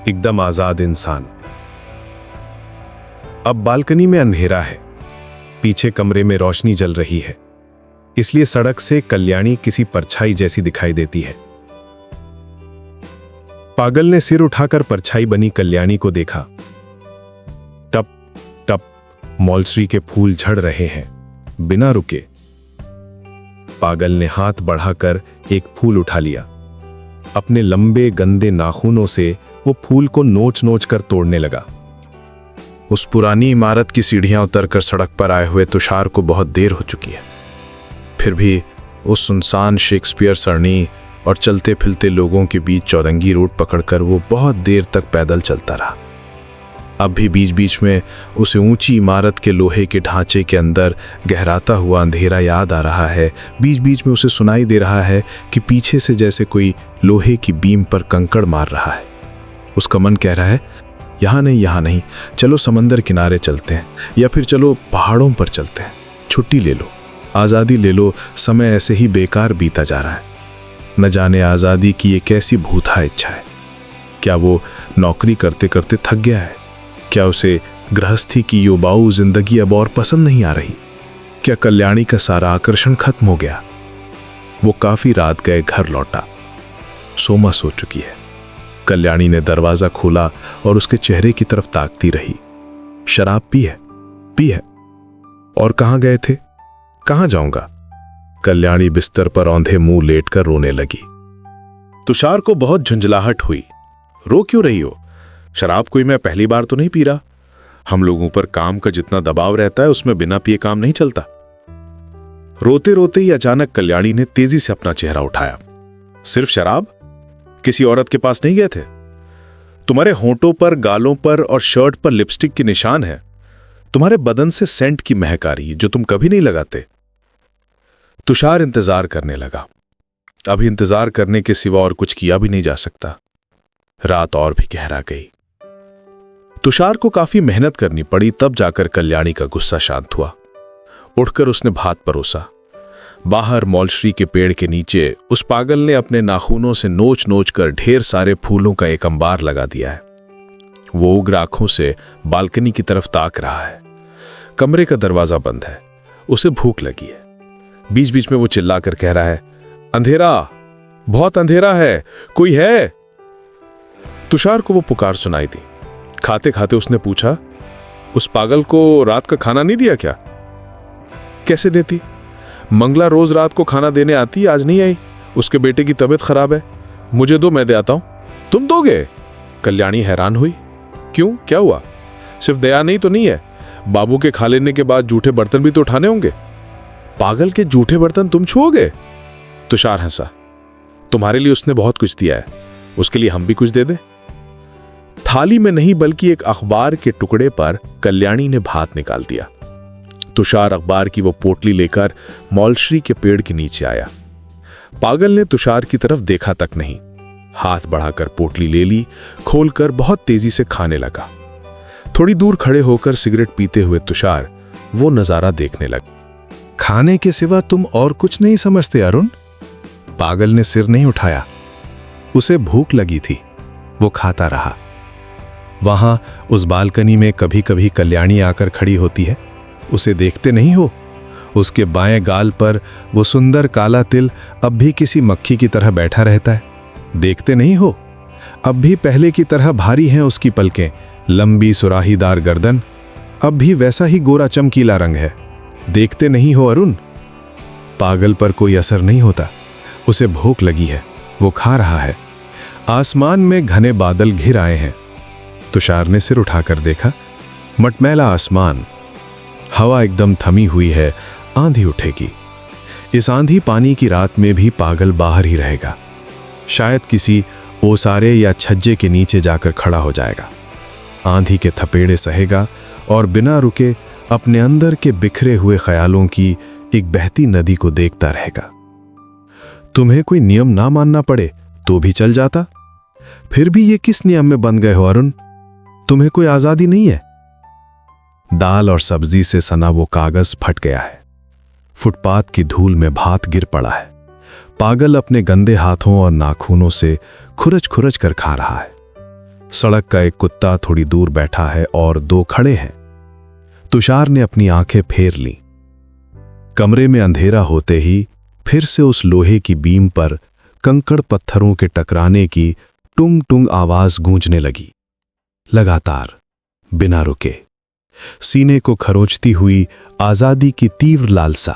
Speaker 1: एकदम आजाद इंसान। अब बालकनी में अंधेरा है, पीछे कमरे में रोशनी जल रही है, इसलिए सड़क से कल्याणी किसी परछाई जैसी दिखाई देती है। पागल ने सिर उठाकर परछाई बनी कल्याणी को देखा। टप टप मौलश्री के फूल झड़ रहे हैं, बिना रुके। पागल ने हाथ बढ़ाकर एक फूल उठा लिया। अपने लंबे गंदे नाखूनों से वो फूल को नोच नोच कर तोड़ने लगा। उस पुरानी इमारत की सीढ़ियां उतरकर सड़क पर आए हुए तुषार को बहुत देर हो चुकी है। फिर भी उस सुनसान शेक्सपियर सरणी और चलते फिरते लोगों के बीच चौरंगी रोड पकड़कर वो बहुत देर तक पैदल चलता रहा। अब भी बीच बीच में उसे ऊंची इमारत के लोहे के ढांचे के अंदर गहराता हुआ अंधेरा याद आ रहा है। बीच बीच में उसे सुनाई दे रहा है कि पीछे से जैसे कोई लोहे की बीम पर कंकड़ मार रहा है। उसका मन कह रहा है, यहाँ नहीं, चलो समंदर किनारे चलते हैं, या फिर चलो पहाड़ों पर चलते हैं। छुट्टी ले लो, आज़ादी ले लो, समय ऐसे ही बेकार बीता जा रहा है। न जाने आज़ादी की ये कैसी भूथा इच्छा है। क्या वो नौकरी करते करते थक गया है? क्या उसे गृहस्थी की युवाऊ जिंदगी अब और पसंद नहीं आ रही? क्या कल्याणी का सारा आकर्षण खत्म हो गया? वो काफी रात गए घर लौटा। सोमा सो चुकी है। कल्याणी ने दरवाजा खोला और उसके चेहरे की तरफ ताकती रही। शराब पी है। और कहां गए थे? कहां जाऊंगा? कल्याणी बिस्तर पर औंधे मुंह लेटकर रोने लगी। तुषार को बहुत झुंझलाहट हुई। रो क्यों रही हो? शराब कोई मैं पहली बार तो नहीं पी रहा। हम लोगों पर काम का जितना दबाव रहता है उसमें बिना पिए काम नहीं चलता। रोते रोते ही अचानक कल्याणी ने तेजी से अपना चेहरा उठाया। सिर्फ शराब? किसी औरत के पास नहीं गए थे? तुम्हारे होंठों पर, गालों पर और शर्ट पर लिपस्टिक के निशान है। तुम्हारे बदन से सेंट की महक आ रही है जो तुम कभी नहीं लगाते। तुषार इंतजार करने लगा। अभी इंतजार करने के सिवा और कुछ किया भी नहीं जा सकता। रात और भी गहरा गई। तुषार को काफी मेहनत करनी पड़ी, तब जाकर कल्याणी का गुस्सा शांत हुआ। उठकर उसने भात परोसा। बाहर मौलश्री के पेड़ के नीचे उस पागल ने अपने नाखूनों से नोच नोच कर ढेर सारे फूलों का एक अंबार लगा दिया है। वो उग्र आंखों से बालकनी की तरफ ताक रहा है। कमरे का दरवाजा बंद है।
Speaker 3: उसे भूख लगी है। बीच बीच में वो चिल्लाकर कह रहा है, अंधेरा, बहुत अंधेरा है, कोई है? तुषार को वो पुकार सुनाई दी। खाते खाते उसने पूछा, उस पागल को रात का खाना नहीं दिया क्या? कैसे देती? मंगला रोज रात को खाना देने आती, आज नहीं आई। उसके बेटे की तबीयत खराब है, मुझे दो, मैं दे आता हूं। तुम दोगे? कल्याणी हैरान हुई। क्यों, क्या हुआ? सिर्फ दया नहीं तो नहीं है, बाबू के खा लेने के बाद जूठे बर्तन भी तो उठाने होंगे। पागल के जूठे बर्तन तुम छुओगे? तुषार हंसा। तुम्हारे लिए उसने बहुत कुछ दिया है, उसके लिए हम भी कुछ दे दें? थाली में नहीं बल्कि एक अखबार के टुकड़े पर कल्याणी ने भात निकाल दिया। तुषार अखबार की वो पोटली लेकर मौलश्री के पेड़ के नीचे आया। पागल ने तुषार की तरफ देखा तक नहीं, हाथ बढ़ाकर पोटली ले ली, खोलकर बहुत तेजी से खाने लगा। थोड़ी दूर खड़े होकर सिगरेट पीते हुए तुषार वो नजारा देखने लगा।
Speaker 2: खाने के सिवा तुम और कुछ नहीं समझते अरुण? पागल ने सिर नहीं उठाया। उसे भूख लगी थी, वो खाता रहा। वहां उस बालकनी में कभी कभी कल्याणी आकर खड़ी होती है, उसे देखते नहीं हो? उसके बाएं गाल पर वो सुंदर काला तिल अब भी किसी मक्खी की तरह बैठा रहता है, देखते नहीं हो? अब भी पहले की तरह भारी हैं उसकी पलकें, लंबी सुराहीदार गर्दन, अब भी वैसा ही गोरा चमकीला रंग है, देखते नहीं हो अरुण? पागल पर कोई असर नहीं होता, उसे भूख लगी है, वो खा रहा है। आसमान में घने बादल घिर आए हैं। तुषार ने सिर उठाकर देखा, मटमैला आसमान, हवा एकदम थमी हुई है, आंधी उठेगी। इस आंधी पानी की रात में भी पागल बाहर ही रहेगा, शायद किसी ओसारे या छज्जे के नीचे जाकर खड़ा हो जाएगा, आंधी के थपेड़े सहेगा और बिना रुके अपने अंदर के बिखरे हुए ख्यालों की एक बहती नदी को देखता रहेगा। तुम्हें कोई नियम ना मानना पड़े तो भी चल जाता, फिर भी ये किस नियम में बंध गए हो अरुण? तुम्हें कोई आजादी नहीं है। दाल और सब्जी से सना वो कागज फट गया है, फुटपाथ की धूल में भात गिर पड़ा है। पागल अपने गंदे हाथों और नाखूनों से खुरच खुरच कर खा रहा है। सड़क का एक कुत्ता थोड़ी दूर बैठा है और दो खड़े हैं। तुषार ने अपनी आंखें फेर ली। कमरे में अंधेरा होते ही फिर से उस लोहे की बीम पर कंकड़ पत्थरों के टकराने की टुंग टुंग आवाज गूंजने लगी, लगातार, बिना रुके। सीने को खरोंचती हुई आजादी की तीव्र लालसा।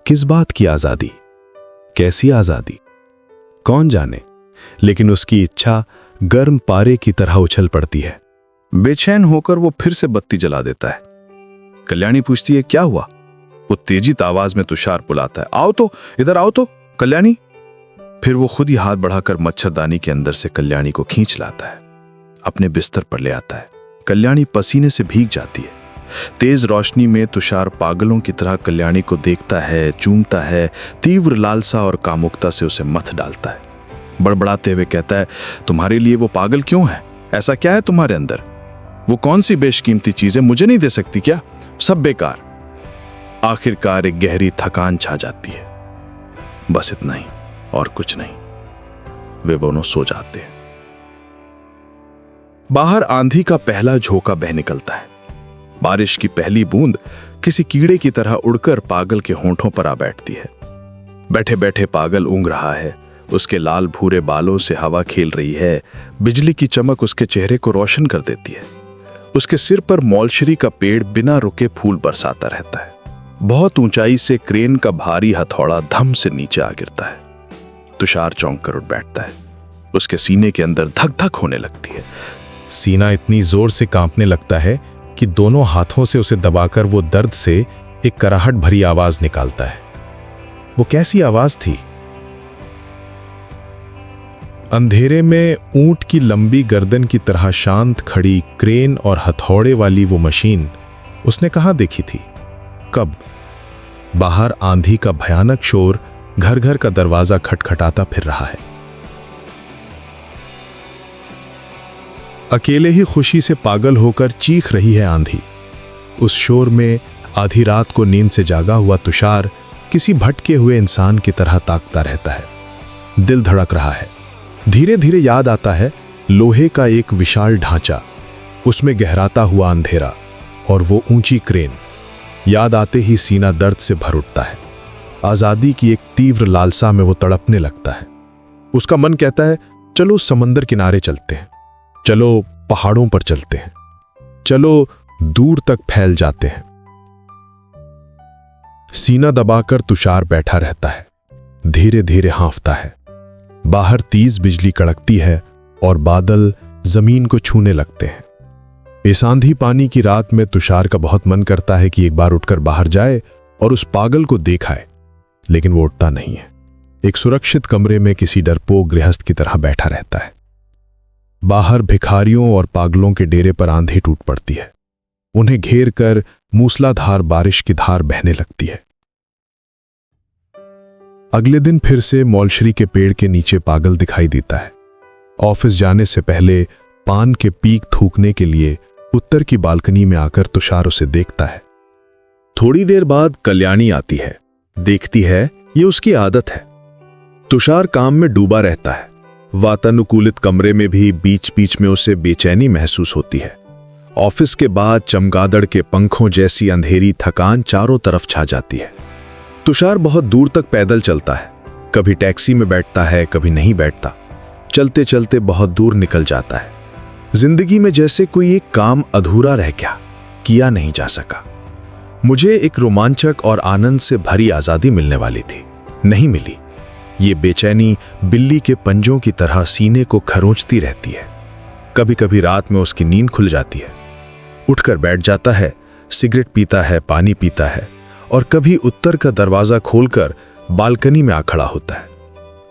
Speaker 2: किस बात की आजादी? कैसी आजादी? कौन जाने, लेकिन उसकी इच्छा गर्म पारे की तरह उछल पड़ती है। बेचैन होकर वो फिर से बत्ती जला देता है। कल्याणी पूछती है, क्या हुआ? वो तेजित आवाज में तुषार बुलाता है, आओ तो, इधर आओ तो कल्याणी। फिर वो खुद ही हाथ बढ़ाकर मच्छरदानी के अंदर से कल्याणी को खींच लाता है, अपने बिस्तर पर ले आता है। कल्याणी पसीने से भीग जाती है। तेज रोशनी में तुषार पागलों की तरह कल्याणी को देखता है, चूमता है, तीव्र लालसा और कामुकता से उसे मथ डालता है। बड़बड़ाते हुए कहता है, तुम्हारे लिए वो पागल क्यों है? ऐसा क्या है तुम्हारे अंदर? वो कौन सी बेशकीमती चीजें मुझे नहीं दे सकती क्या? सब बेकार। आखिरकार एक गहरी थकान छा जाती है। बस इतना ही और कुछ नहीं। वे दोनों सो जाते हैं। बाहर आंधी का पहला झोंका बह निकलता है। बारिश की पहली बूंद किसी कीड़े की तरह उड़कर पागल के होंठों पर आ बैठती है। बैठे बैठे पागल ऊँग रहा है। उसके लाल भूरे बालों से हवा खेल रही है। बिजली की चमक उसके चेहरे को रोशन कर देती है। उसके सिर पर मौलश्री का पेड़ बिना रुके फूल बरसाता रहता है। बहुत ऊंचाई से क्रेन का भारी हथौड़ा धम से नीचे आ गिरता है। तुषार चौंक कर उठ बैठता है। उसके सीने के अंदर धक धक होने लगती है।
Speaker 1: सीना इतनी जोर से कांपने लगता है कि दोनों हाथों से उसे दबाकर वो दर्द से एक कराहट भरी आवाज निकालता है। वो कैसी आवाज थी? अंधेरे में ऊंट की लंबी गर्दन की तरह शांत खड़ी क्रेन और हथौड़े वाली वो मशीन उसने कहां देखी थी? कब? बाहर आंधी का भयानक शोर घर घर का दरवाजा खटखटाता फिर रहा है। अकेले ही खुशी से पागल होकर चीख रही है आंधी। उस शोर में आधी रात को नींद से जागा हुआ तुषार किसी भटके हुए इंसान की तरह ताकता रहता है। दिल धड़क रहा है। धीरे धीरे याद आता है लोहे का एक विशाल ढांचा, उसमें गहराता हुआ अंधेरा और वो ऊंची क्रेन।
Speaker 2: याद आते ही सीना दर्द से भर उठता है। आजादी की एक तीव्र लालसा में वो तड़पने लगता है। उसका मन कहता है, चलो समंदर किनारे चलते हैं, चलो पहाड़ों पर चलते हैं, चलो दूर तक फैल जाते हैं। सीना दबाकर तुषार बैठा रहता है, धीरे धीरे हाँफता है। बाहर तेज बिजली कड़कती है और बादल जमीन को छूने लगते हैं। इस आंधी पानी की रात में तुषार का बहुत मन करता है कि एक बार उठकर बाहर जाए और उस पागल को देखाए, लेकिन वो उठता नहीं है। एक सुरक्षित कमरे में किसी डरपोक गृहस्थ की तरह बैठा रहता है। बाहर भिखारियों और पागलों के डेरे पर आंधी टूट पड़ती है। उन्हें घेर कर मूसलाधार बारिश की धार बहने लगती है। अगले दिन फिर से मौलश्री के पेड़ के नीचे पागल दिखाई देता है। ऑफिस जाने से पहले पान के पीक थूकने के लिए उत्तर की बालकनी में आकर तुषार उसे देखता है।
Speaker 1: थोड़ी देर बाद कल्याणी आती है। देखती है ये उसकी आदत है। तुषार काम में डूबा रहता है। वातानुकूलित कमरे में भी बीच बीच में उसे बेचैनी महसूस होती है। ऑफिस के बाद चमगादड़ के पंखों जैसी अंधेरी थकान चारों तरफ छा जाती है। तुषार बहुत दूर तक पैदल चलता है। कभी टैक्सी में बैठता है, कभी नहीं बैठता। चलते चलते बहुत दूर निकल जाता है। जिंदगी में जैसे कोई एक काम अधूरा रह गया, किया नहीं जा सका। मुझे एक रोमांचक और आनंद से भरी आजादी मिलने वाली थी, नहीं मिली। ये बेचैनी बिल्ली के पंजों की तरह सीने को खरोंचती रहती है। कभी कभी रात में उसकी नींद खुल जाती है। उठकर बैठ जाता है, सिगरेट पीता है, पानी पीता है और कभी उत्तर का दरवाजा खोलकर बालकनी में आ खड़ा होता है।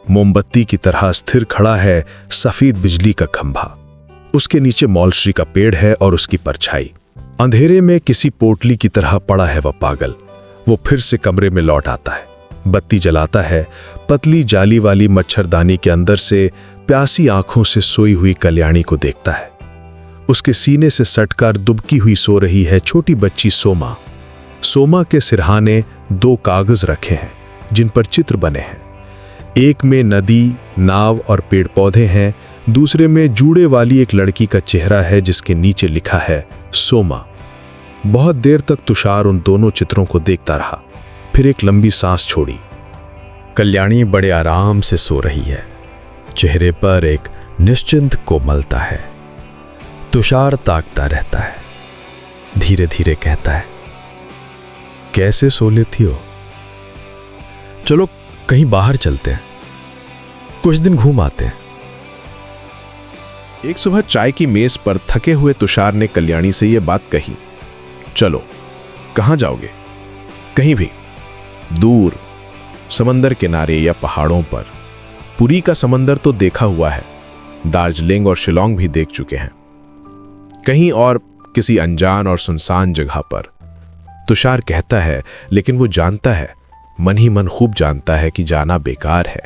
Speaker 1: मोमबत्ती की तरह स्थिर खड़ा है सफेद बिजली का खंभा। उसके नीचे मौलश्री का पेड़ है और उसकी परछाई। अंधेरे में किसी पोटली की तरह पड़ा है वह पागल। वो फिर से कमरे में लौट आता है, बत्ती जलाता है। पतली जाली वाली मच्छरदानी के अंदर से प्यासी आंखों से सोई हुई कल्याणी को देखता है। उसके सीने से सटकर दुबकी हुई सो रही है छोटी बच्ची सोमा। सोमा के सिरहाने 2 कागज रखे हैं जिन पर चित्र बने हैं। एक में नदी, नाव और पेड़ पौधे हैं। दूसरे में जूड़े वाली एक लड़की का चेहरा है जिसके नीचे लिखा है सोमा। बहुत देर तक तुषार उन दोनों चित्रों को देखता रहा, फिर एक लंबी सांस छोड़ी।
Speaker 4: कल्याणी बड़े आराम से सो रही है। चेहरे पर एक निश्चिंत कोमलता है। तुषार ताकता रहता है। धीरे धीरे कहता है, कैसे सो लेती हो? चलो कहीं बाहर चलते हैं, कुछ दिन घूम आते हैं।
Speaker 2: एक सुबह चाय की मेज पर थके हुए तुषार ने कल्याणी से यह बात कही। चलो, कहां जाओगे? कहीं भी, दूर, समंदर किनारे या पहाड़ों पर। पुरी का समंदर तो देखा हुआ है, दार्जिलिंग और शिलोंग भी देख चुके हैं। कहीं और किसी अनजान और सुनसान जगह पर। तुषार कहता है, लेकिन वो जानता है, मन ही मन खूब जानता है कि जाना बेकार है।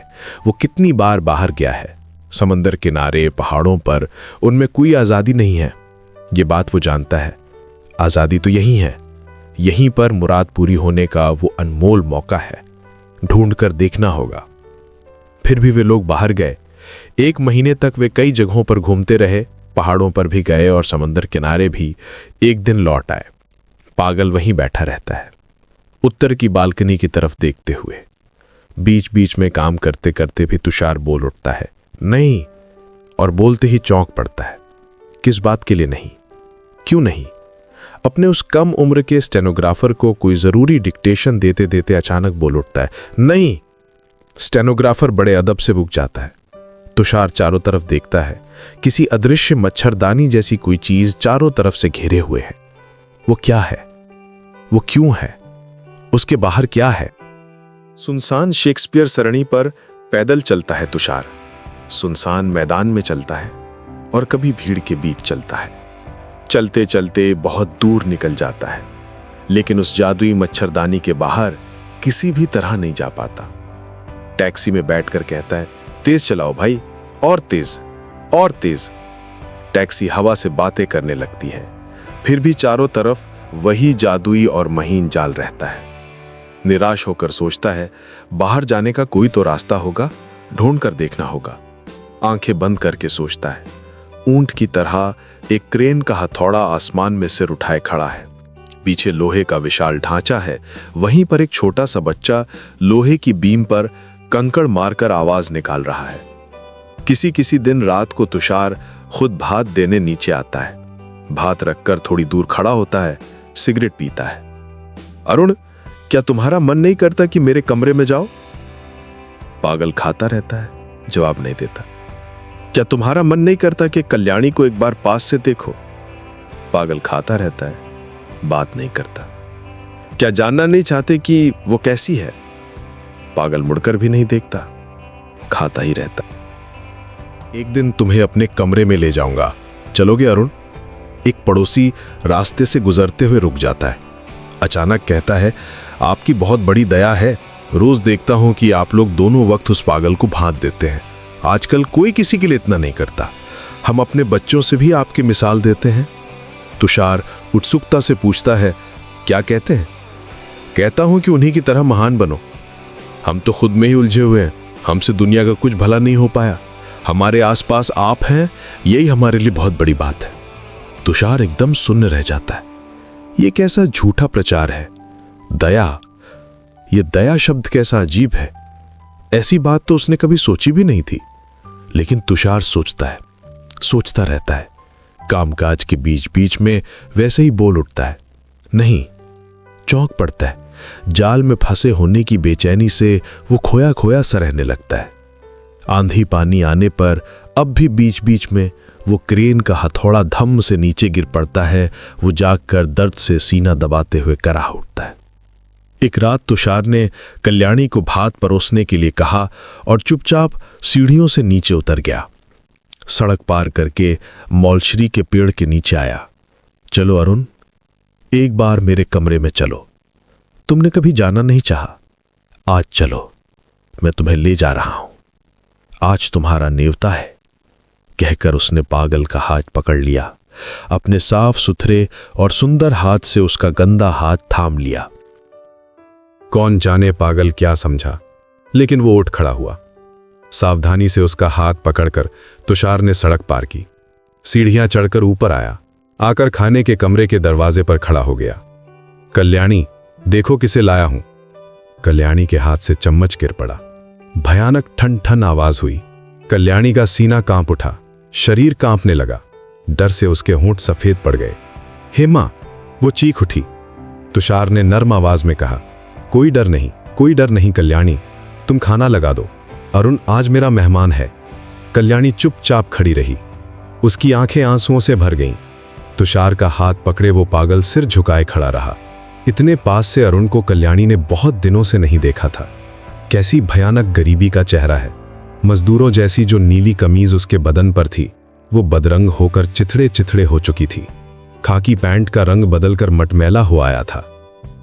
Speaker 2: वो कितनी बार बाहर गया है, समंदर किनारे, पहाड़ों पर। उनमें कोई आज़ादी नहीं है, ये बात वो जानता है। आज़ादी तो यही है, यहीं पर मुराद पूरी होने का वो अनमोल मौका है। ढूंढ कर देखना होगा। फिर भी वे लोग बाहर गए। 1 महीने तक वे कई जगहों पर घूमते रहे, पहाड़ों पर भी गए और समंदर किनारे भी। एक दिन लौट आए। पागल वहीं बैठा रहता है, उत्तर की बालकनी की तरफ देखते हुए। बीच बीच में काम करते करते भी तुषार बोल उठता है, नहीं, और बोलते ही चौंक पड़ता है। किस बात के लिए नहीं? क्यों नहीं? अपने उस कम उम्र के स्टेनोग्राफर को कोई जरूरी डिक्टेशन देते देते अचानक बोल उठता है, नहीं। स्टेनोग्राफर बड़े अदब से रुक जाता है। तुषार चारों तरफ देखता है। किसी अदृश्य मच्छरदानी जैसी कोई चीज चारों तरफ से घेरे हुए है। वो क्या है? वो क्यों है? उसके बाहर क्या है? सुनसान शेक्सपियर सरणी पर पैदल चलता है तुषार। सुनसान मैदान में चलता है और कभी भीड़ के बीच चलता है। चलते चलते बहुत दूर निकल जाता है, लेकिन उस जादुई मच्छरदानी के बाहर किसी भी तरह नहीं जा पाता। टैक्सी में बैठकर कहता है, तेज चलाओ भाई, और तेज, और तेज। टैक्सी हवा से बातें करने लगती है। फिर भी चारों तरफ वही जादुई और महीन जाल रहता है। निराश होकर सोचता है, बाहर जाने का कोई तो रास्ता होगा, ढूंढ कर देखना होगा। आंखें बंद करके सोचता है। ऊंट की तरह एक क्रेन का हथौड़ा आसमान में सिर उठाए खड़ा है। पीछे लोहे का विशाल ढांचा है, वहीं पर एक छोटा सा बच्चा लोहे की बीम पर कंकड़ मारकर आवाज निकाल रहा है। किसी किसी दिन रात को तुषार खुद भात देने नीचे आता है। भात रखकर थोड़ी दूर खड़ा होता है, सिगरेट पीता है। अरुण, क्या तुम्हारा मन नहीं करता कि मेरे कमरे में जाओ? पागल खाता रहता है, जवाब नहीं देता। क्या तुम्हारा मन नहीं करता कि कल्याणी को एक बार पास से देखो? पागल खाता रहता है, बात नहीं करता। क्या जानना नहीं चाहते कि वो कैसी है? पागल मुड़कर भी नहीं देखता, खाता ही रहता। एक दिन तुम्हें अपने कमरे में ले जाऊंगा, चलोगे अरुण? एक पड़ोसी रास्ते से गुजरते हुए रुक जाता है। अचानक कहता है, आपकी बहुत बड़ी दया है। रोज देखता हूं कि आप लोग दोनों वक्त उस पागल को भात देते हैं। आजकल कोई किसी के लिए इतना नहीं करता। हम अपने बच्चों से भी आपकी मिसाल देते हैं। तुषार उत्सुकता से पूछता है, क्या कहते हैं? कहता हूं कि उन्हीं की तरह महान बनो। हम तो खुद में ही उलझे हुए हैं, हमसे दुनिया का कुछ भला नहीं हो पाया। हमारे आसपास आप हैं, यही हमारे लिए बहुत बड़ी बात है। तुषार एकदम सुन्न रह जाता है। ये कैसा झूठा प्रचार है? दया, ये दया शब्द कैसा अजीब है। ऐसी बात तो उसने कभी सोची भी नहीं थी। लेकिन तुषार सोचता है, सोचता रहता है। कामकाज के बीच बीच में वैसे ही बोल उठता है, नहीं। चौंक पड़ता है। जाल में फंसे होने की बेचैनी से वो खोया खोया सा रहने लगता है। आंधी पानी आने पर अब भी बीच बीच में वो क्रेन का हथौड़ा धम से नीचे गिर पड़ता है। वो जागकर दर्द से सीना दबाते हुए कराह उठता है। एक रात तुषार ने कल्याणी को भात परोसने के लिए कहा और चुपचाप सीढ़ियों से नीचे उतर गया। सड़क पार करके मौलश्री के पेड़ के नीचे आया। चलो अरुण, एक बार मेरे कमरे में चलो। तुमने कभी जाना नहीं चाहा, आज चलो, मैं तुम्हें ले जा रहा हूं। आज तुम्हारा नेवता है, कहकर उसने पागल का हाथ पकड़ लिया। अपने साफ सुथरे और सुंदर हाथ से उसका गंदा हाथ थाम लिया।
Speaker 1: कौन जाने पागल क्या समझा, लेकिन वो उठ खड़ा हुआ। सावधानी से उसका हाथ पकड़कर तुषार ने सड़क पार की, सीढ़ियां चढ़कर ऊपर आया, आकर खाने के कमरे के दरवाजे पर खड़ा हो गया। कल्याणी, देखो किसे लाया हूं। कल्याणी के हाथ से चम्मच गिर पड़ा। भयानक ठन ठन आवाज हुई। कल्याणी का सीना कांप उठा, शरीर कांपने लगा। डर से उसके होंठ सफेद पड़ गए। हे मां, वो चीख उठी। तुषार ने नर्म आवाज में कहा, कोई डर नहीं, कोई डर नहीं कल्याणी, तुम खाना लगा दो। अरुण आज मेरा मेहमान है। कल्याणी चुपचाप खड़ी रही, उसकी आंखें आंसुओं से भर गईं। तुषार का हाथ पकड़े वो पागल सिर झुकाए खड़ा रहा। इतने पास से अरुण को कल्याणी ने बहुत दिनों से नहीं देखा था। कैसी भयानक गरीबी का चेहरा है। मजदूरों जैसी जो नीली कमीज उसके बदन पर थी, वो बदरंग होकर चिथड़े चिथड़े हो चुकी थी। खाकी पैंट का रंग बदलकर मटमैला हो आया था।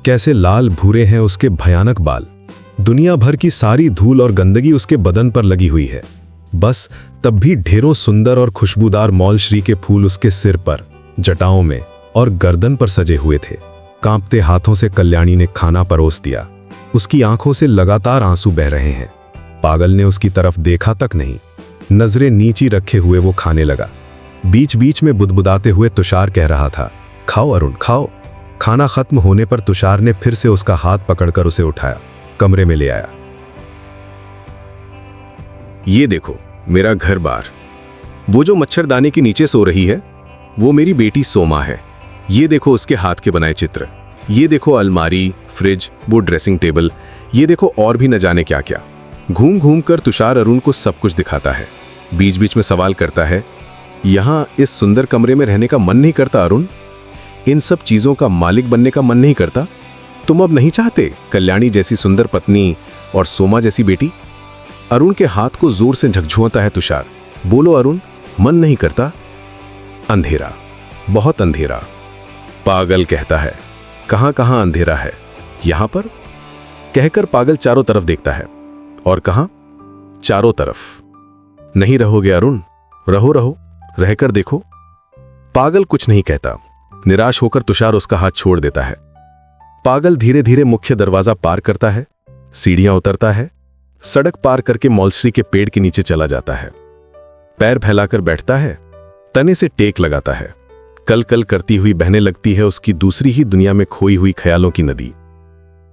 Speaker 1: कैसे लाल भूरे हैं उसके भयानक बाल। दुनिया भर की सारी धूल और गंदगी उसके बदन पर लगी हुई है। बस तब भी ढेरों सुंदर और खुशबूदार मौलश्री के फूल उसके सिर पर, जटाओं में और गर्दन पर सजे हुए थे। कांपते हाथों से कल्याणी ने खाना परोस दिया। उसकी आंखों से लगातार आंसू बह रहे हैं। पागल ने उसकी तरफ देखा तक नहीं। नजरें नीची रखे हुए वो खाने लगा। बीच बीच में बुदबुदाते हुए तुषार कह रहा था, खाओ अरुण खाओ। खाना खत्म होने पर तुषार ने फिर से उसका हाथ पकड़कर उसे उठाया, कमरे में ले आया।
Speaker 3: ये देखो मेरा घर बार। वो जो मच्छरदानी के नीचे सो रही है, वो मेरी बेटी सोमा है। ये देखो उसके हाथ के बनाए चित्र। ये देखो अलमारी, फ्रिज, वो ड्रेसिंग टेबल। ये देखो और भी न जाने क्या क्या। घूम घूम कर तुषार अरुण को सब कुछ दिखाता है। बीच बीच में सवाल करता है, यहां इस सुंदर कमरे में रहने का मन नहीं करता अरुण? इन सब चीजों का मालिक बनने का मन नहीं करता? तुम अब नहीं चाहते कल्याणी जैसी सुंदर पत्नी और सोमा जैसी बेटी? अरुण के हाथ को जोर से झकझोरता है तुषार। बोलो अरुण, मन नहीं करता? अंधेरा, बहुत अंधेरा। पागल कहता है, कहां कहां अंधेरा है? यहां पर? कहकर पागल चारों तरफ देखता है। और कहां? चारों तरफ। नहीं रहोगे अरुण? रहो रहो, रहकर देखो। पागल कुछ नहीं कहता। निराश होकर तुषार उसका हाथ छोड़ देता है। पागल धीरे धीरे मुख्य दरवाजा पार करता है, सीढ़ियां उतरता है, सड़क पार करके मौलश्री के पेड़ के नीचे चला जाता है। पैर फैलाकर बैठता है, तने से टेक लगाता है।
Speaker 1: कल कल करती हुई बहने लगती है उसकी दूसरी ही दुनिया में खोई हुई ख्यालों की नदी।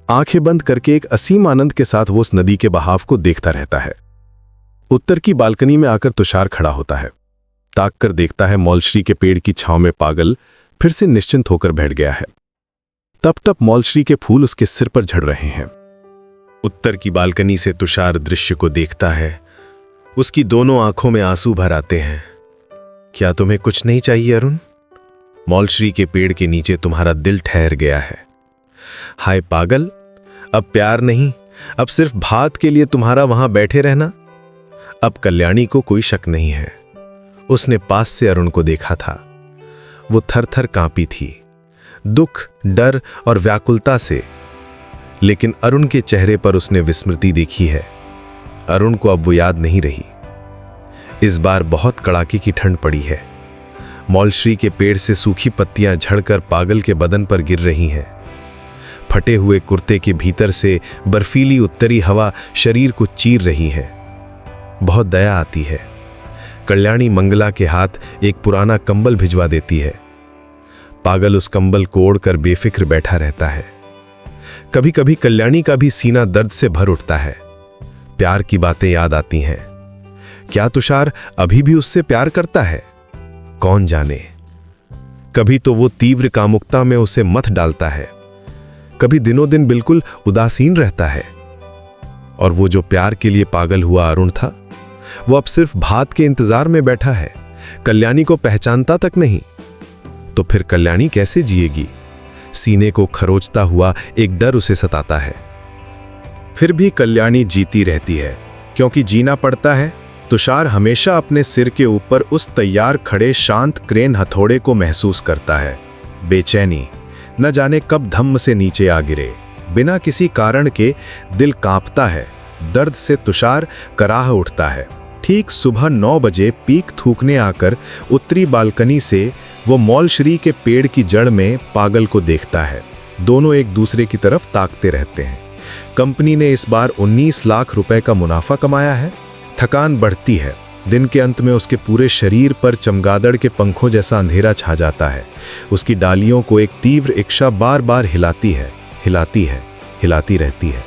Speaker 1: आंखें बंद करके एक असीम आनंद के साथ वो उस नदी के बहाव को देखता रहता है। उत्तर की बालकनी में आकर तुषार खड़ा होता है। ताक कर देखता है मौलश्री के पेड़ की छांव में पागल फिर से निश्चिंत होकर बैठ गया है। तप तप मौलश्री के फूल उसके सिर पर झड़ रहे हैं। उत्तर की बालकनी से तुषार दृश्य को देखता है। उसकी दोनों आंखों में आंसू भर आते हैं। क्या तुम्हें कुछ नहीं चाहिए अरुण? मौलश्री के पेड़ के नीचे तुम्हारा दिल ठहर गया है। हाय पागल, अब प्यार नहीं, अब सिर्फ भात के लिए तुम्हारा वहां बैठे रहना। अब कल्याणी को कोई शक नहीं है। उसने पास से अरुण को देखा था। वो थर थर कांपी थी, दुख, डर और व्याकुलता से। लेकिन अरुण के चेहरे पर उसने विस्मृति देखी है। अरुण को अब वो याद नहीं रही। इस बार बहुत कड़ाके की ठंड पड़ी है। मौलश्री के पेड़ से सूखी पत्तियां झड़कर पागल के बदन पर गिर रही हैं। फटे हुए कुर्ते के भीतर से बर्फीली उत्तरी हवा शरीर को चीर रही है। बहुत दया आती है। कल्याणी मंगला के हाथ एक पुराना कंबल भिजवा देती है। पागल उस कंबल को ओढ़कर बेफिक्र बैठा रहता है। कभी कभी कल्याणी का भी सीना दर्द से भर उठता है। प्यार की बातें याद आती हैं। क्या तुषार अभी भी उससे प्यार करता है? कौन जाने। कभी तो वो तीव्र कामुकता में उसे मथ डालता है, कभी दिनों दिन बिल्कुल उदासीन रहता है। और वो जो प्यार के लिए पागल हुआ अरुण था, वो अब सिर्फ भात के इंतजार में बैठा है, कल्याणी को पहचानता तक नहीं। तो फिर कल्याणी कैसे जिएगी? सीने को खरोचता हुआ एक डर उसे सताता है। फिर भी कल्याणी जीती रहती है, क्योंकि जीना पड़ता है। तुषार हमेशा अपने सिर के ऊपर उस तैयार खड़े शांत क्रेन हथौड़े को महसूस करता है। बेचैनी, न जाने कब धम्म से नीचे आ गिरे। बिना किसी कारण के दिल कांपता है। दर्द से तुषार कराह उठता है। ठीक सुबह 9 बजे पीक थूकने आकर उत्तरी बालकनी से वो मौलश्री के पेड़ की जड़ में पागल को देखता है। दोनों एक दूसरे की तरफ ताकते रहते हैं। कंपनी ने इस बार 19 लाख रुपए का मुनाफा कमाया है। थकान बढ़ती है। दिन के अंत में उसके पूरे शरीर पर चमगादड़ के पंखों जैसा अंधेरा छा जाता है। उसकी डालियों को एक तीव्र इच्छा बार बार हिलाती है, हिलाती रहती है।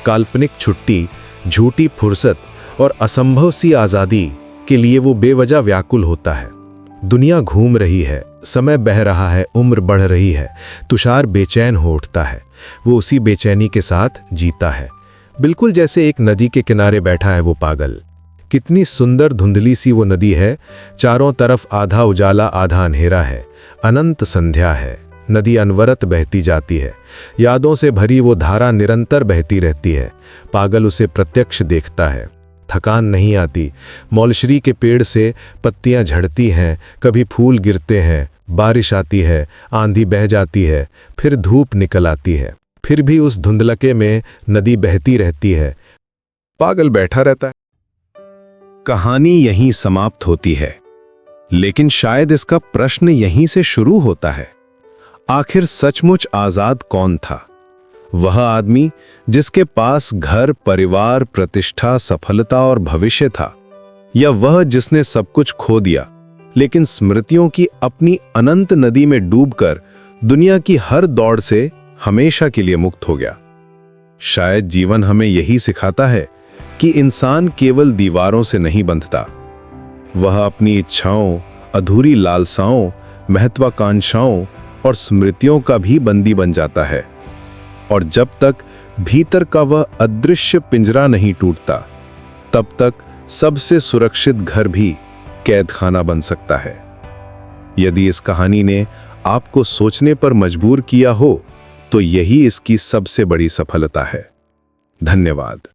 Speaker 1: काल्पनिक छुट्टी, झूठी फुर्सत और असंभव सी आज़ादी के लिए वो बेवजह व्याकुल होता है। दुनिया घूम रही है, समय बह रहा है, उम्र बढ़ रही है। तुषार बेचैन हो उठता है। वो उसी बेचैनी के साथ जीता है, बिल्कुल जैसे एक नदी के किनारे बैठा है वो पागल। कितनी सुंदर धुंधली सी वो नदी है। चारों तरफ आधा उजाला आधा अंधेरा है। अनंत संध्या है। नदी अनवरत बहती जाती है। यादों से भरी वो धारा निरंतर बहती रहती है। पागल उसे प्रत्यक्ष देखता है। थकान नहीं आती। मौलश्री के पेड़ से पत्तियां झड़ती हैं, कभी फूल गिरते हैं, बारिश आती है, आंधी बह जाती है, फिर धूप निकल आती है। फिर भी उस धुंधलके में नदी बहती रहती है। पागल बैठा रहता है। कहानी यहीं समाप्त होती है, लेकिन शायद इसका प्रश्न यहीं से शुरू होता है। आखिर सचमुच आजाद कौन था? वह आदमी जिसके पास घर, परिवार, प्रतिष्ठा, सफलता और भविष्य था, या वह जिसने सब कुछ खो दिया लेकिन स्मृतियों की अपनी अनंत नदी में डूबकर दुनिया की हर दौड़ से हमेशा के लिए मुक्त हो गया? शायद जीवन हमें यही सिखाता है कि इंसान केवल दीवारों से नहीं बंधता। वह अपनी इच्छाओं, अधूरी लालसाओं, महत्वाकांक्षाओं और स्मृतियों का भी बंदी बन जाता है। और जब तक भीतर का वह अदृश्य पिंजरा नहीं टूटता, तब तक सबसे सुरक्षित घर भी कैदखाना बन सकता है। यदि इस कहानी ने आपको सोचने पर मजबूर किया हो, तो यही इसकी सबसे बड़ी सफलता है। धन्यवाद।